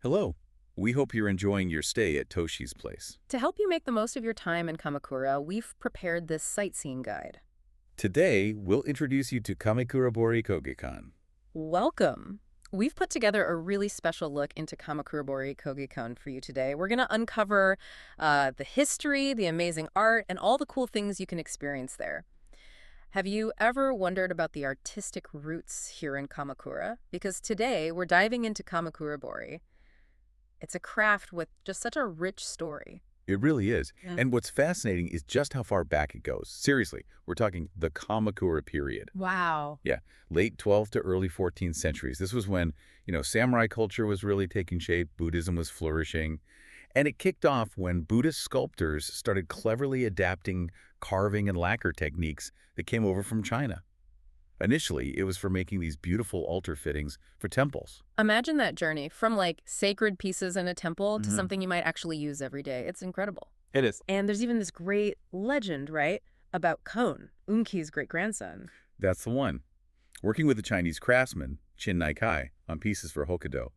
Hello. We hope you're enjoying your stay at Toshi's place. To help you make the most of your time in Kamakura, we've prepared this sightseeing guide. Today, we'll introduce you to Kamakurabori Kogeikan. Welcome! We've put together a really special look into Kamakurabori Kogeikan for you today. We're going to uncover the history, the amazing art, and all the cool things you can experience there. Have you ever wondered about the artistic roots here in Kamakura? Because today, we're diving into Kamakurabori. It's a craft with just such a rich story. It really is. Yeah. And what's fascinating is just how far back it goes. Seriously, we're talking the Kamakura period. Wow. Yeah, late 12th to early 14th centuries. This was when, samurai culture was really taking shape, Buddhism was flourishing. And it kicked off when Buddhist sculptors started cleverly adapting carving and lacquer techniques that came over from China. Initially, it was for making these beautiful altar fittings for temples. Imagine that journey from like sacred pieces in a temple to Mhm. something you might actually use every day. It's incredible. It is. And there's even this great legend, right, about Kon, Unki's great-grandson. That's the one. Working with the Chinese craftsman, Qin Naikai, on pieces for Hokkaido.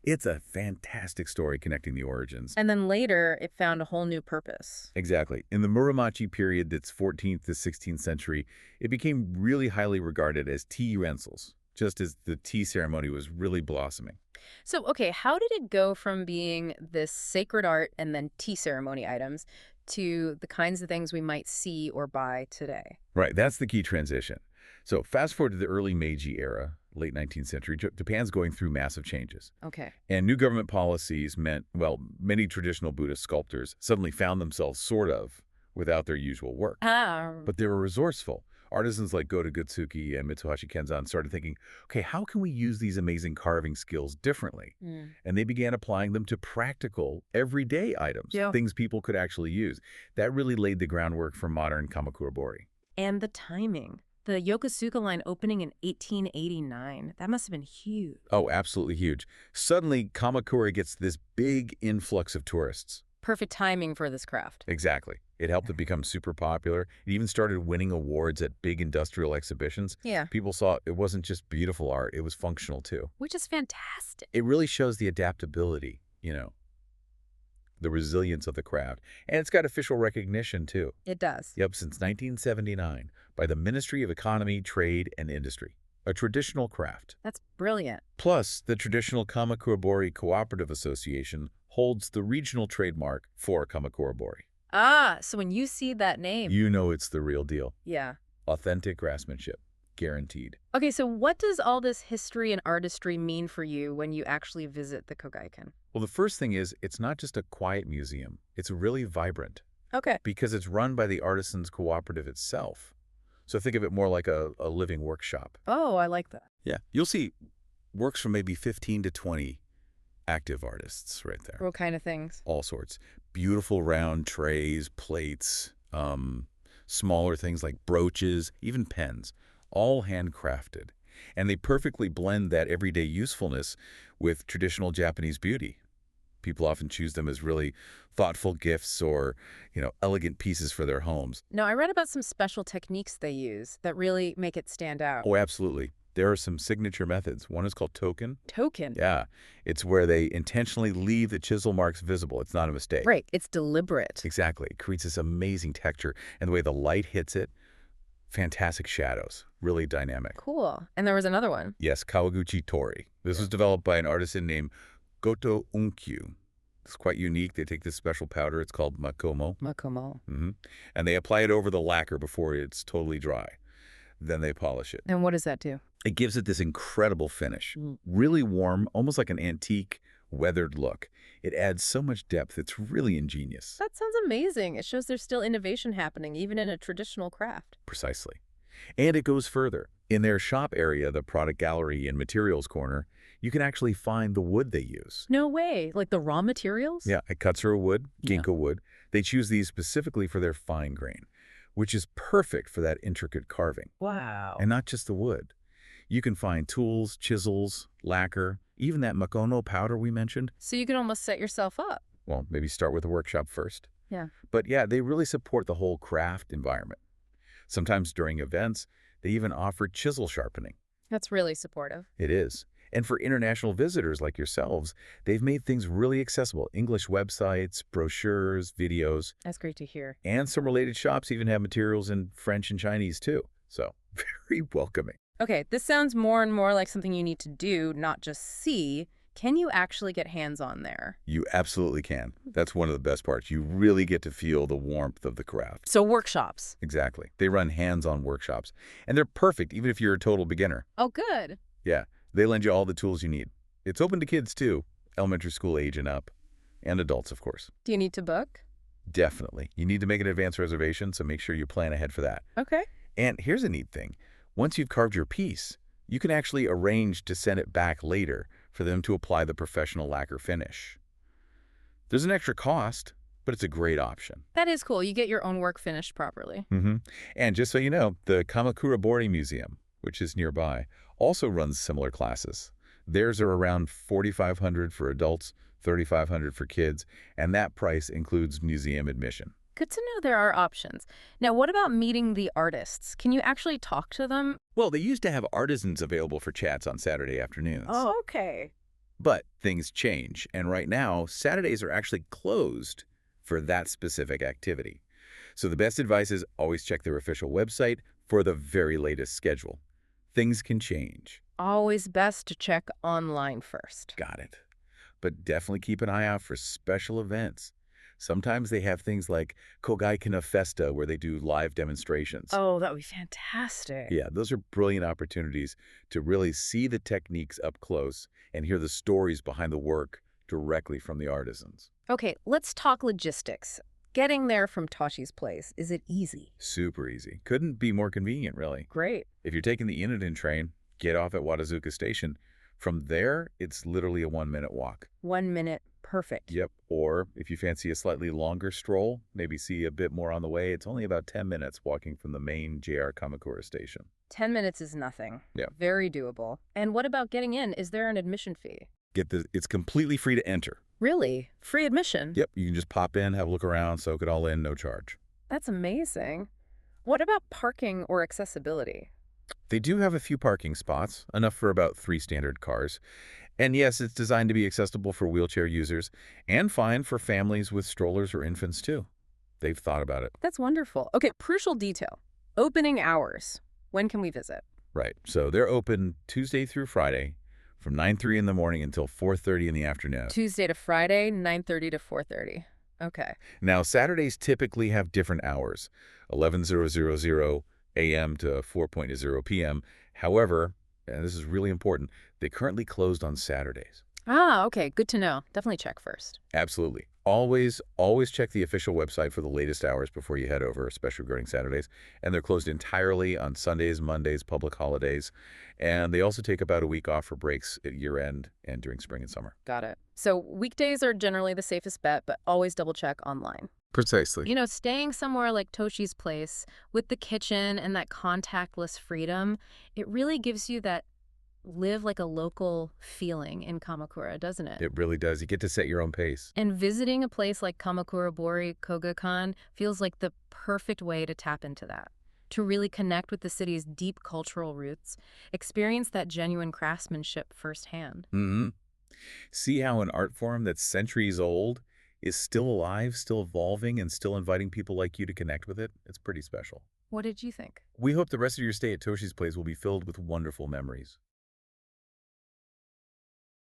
It's a fantastic story connecting the origins. And then later, it found a whole new purpose. Exactly. In the Muromachi period that's 14th to 16th century, it became really highly regarded as tea utensils, just as the tea ceremony was really blossoming. So, okay, how did it go from being this sacred art and then tea ceremony items to the kinds of things we might see or buy today? Right, that's the key transition. So fast forward to the early Meiji era, late 19th century, Japan's going through massive changes. Okay. And new government policies meant, well, many traditional Buddhist sculptors suddenly found themselves sort of without their usual work. But they were resourceful. Artisans like Goto Gutsuki and Mitsuhashi Kenzan started thinking, okay, how can we use these amazing carving skills differently? Mm. And they began applying them to practical, everyday items, Yeah. things people could actually use. That really laid the groundwork for modern Kamakurabori. And the timing. The Yokosuka line opening in 1889. That must have been huge. Oh, absolutely huge. Suddenly, Kamakura gets this big influx of tourists. Perfect timing for this craft. Exactly. It helped it become super popular. It even started winning awards at big industrial exhibitions. Yeah. People saw it wasn't just beautiful art, it was functional too. Which is fantastic. It really shows the adaptability, the resilience of the craft. And it's got official recognition too. It does. Yep, since 1979 by the Ministry of Economy, Trade, and Industry. A traditional craft. That's brilliant. Plus, the traditional Kamakurabori Cooperative Association holds the regional trademark for Kamakurabori. Ah, so when you see that name. You know it's the real deal. Yeah. Authentic craftsmanship. Guaranteed. Okay, so what does all this history and artistry mean for you when you actually visit the Kogeikan? Well, the first thing is, it's not just a quiet museum. It's really vibrant Okay. because it's run by the Artisans Cooperative itself. So think of it more like a living workshop. Oh, I like that. Yeah. You'll see works from maybe 15 to 20 active artists right there. What kind of things? All sorts. Beautiful round trays, plates, smaller things like brooches, even pens, all handcrafted. And they perfectly blend that everyday usefulness with traditional Japanese beauty. People often choose them as really thoughtful gifts or, elegant pieces for their homes. No, I read about some special techniques they use that really make it stand out. Oh, absolutely. There are some signature methods. One is called token. Token. Yeah, it's where they intentionally leave the chisel marks visible. It's not a mistake. Right. It's deliberate. Exactly. It creates this amazing texture, and the way the light hits it, fantastic shadows, really dynamic. Cool. And there was another one. Yes, Kawaguchi Tori. This was developed by an artisan named Goto Unkyu. It's quite unique. They take this special powder. It's called makomo. Makomo. And they apply it over the lacquer before it's totally dry. Then they polish it. And what does that do? It gives it this incredible finish. Really warm, almost like an antique, weathered look. It adds so much depth. It's really ingenious. That sounds amazing. It shows there's still innovation happening, even in a traditional craft. Precisely. And it goes further. In their shop area, the product gallery and materials corner, you can actually find the wood they use. No way. Like the raw materials? Yeah, Katsura wood, Yeah. ginkgo wood. They choose these specifically for their fine grain, which is perfect for that intricate carving. Wow. And not just the wood. You can find tools, chisels, lacquer, even that makono powder we mentioned. So you can almost set yourself up. Well, maybe start with a workshop first. Yeah. But yeah, they really support the whole craft environment. Sometimes during events, they even offer chisel sharpening. That's really supportive. It is. And for international visitors like yourselves, they've made things really accessible. English websites, brochures, videos, That's great to hear. and some related shops even have materials in French and Chinese too. So very welcoming. Okay, this sounds more and more like something you need to do, not just see. Can you actually get hands-on there? You absolutely can. That's one of the best parts. You really get to feel the warmth of the craft. So workshops. Exactly. They run hands-on workshops, and they're perfect even if you're a total beginner. Oh, good. Yeah, they lend you all the tools you need. It's open to kids too, elementary school age and up, and adults, of course. Do you need to book? Definitely. You need to make an advance reservation, so make sure you plan ahead for that. Okay. And here's a neat thing. Once you've carved your piece, you can actually arrange to send it back later for them to apply the professional lacquer finish. There's an extra cost, but it's a great option. That is cool. You get your own work finished properly. And just so you know, the Kamakurabori Museum, which is nearby, also runs similar classes. Theirs are around $4,500 for adults, $3,500 for kids, and that price includes museum admission. Good to know there are options. Now, what about meeting the artists? Can you actually talk to them? Well, they used to have artisans available for chats on Saturday afternoons. Oh, okay. But things change, and right now, Saturdays are actually closed for that specific activity. So the best advice is always check their official website for the very latest schedule. Things can change. Always best to check online first. Got it. But definitely keep an eye out for special events. Sometimes they have things like Kogeikan Festa where they do live demonstrations. Oh, that would be fantastic. Yeah, those are brilliant opportunities to really see the techniques up close and hear the stories behind the work directly from the artisans. Okay, let's talk logistics. Getting there from Toshi's place, is it easy? Super easy. Couldn't be more convenient, really. Great. If you're taking the Innoden train, get off at Watazuka Station. From there, it's literally a 1-minute walk. 1 minute, perfect. Yep. Or if you fancy a slightly longer stroll, maybe see a bit more on the way, it's only about 10 minutes walking from the main JR Kamakura station. 10 minutes is nothing. Yeah. Very doable. And what about getting in? Is there an admission fee? It's completely free to enter. Really? Free admission? Yep. You can just pop in, have a look around, soak it all in, no charge. That's amazing. What about parking or accessibility? They do have a few parking spots, enough for about 3 standard cars. And yes, it's designed to be accessible for wheelchair users and fine for families with strollers or infants too. They've thought about it. That's wonderful. Okay, crucial detail. Opening hours. When can we visit? Right. So they're open Tuesday through Friday from 9:30 in the morning until 4:30 in the afternoon. Tuesday to Friday, 9:30 to 4:30. Okay. Now, Saturdays typically have different hours, 11:00 a.m. to 4:00 p.m. However, and this is really important, they currently closed on Saturdays. Ah, okay. Good to know. Definitely check first. Absolutely. Always check the official website for the latest hours before you head over, especially regarding Saturdays. And they're closed entirely on Sundays, Mondays, public holidays. And they also take about a week off for breaks at year-end and during spring and summer. Got it. So weekdays are generally the safest bet, but always double check online. Precisely. You know, staying somewhere like Toshi's place with the kitchen and that contactless freedom, it really gives you that live like a local feeling in Kamakura, doesn't it? It really does. You get to set your own pace. And visiting a place like Kamakurabori Kogeikan feels like the perfect way to tap into that, to really connect with the city's deep cultural roots, experience that genuine craftsmanship firsthand. See how an art form that's centuries old is still alive, still evolving, and still inviting people like you to connect with it? It's pretty special. What did you think? We hope the rest of your stay at Toshi's place will be filled with wonderful memories.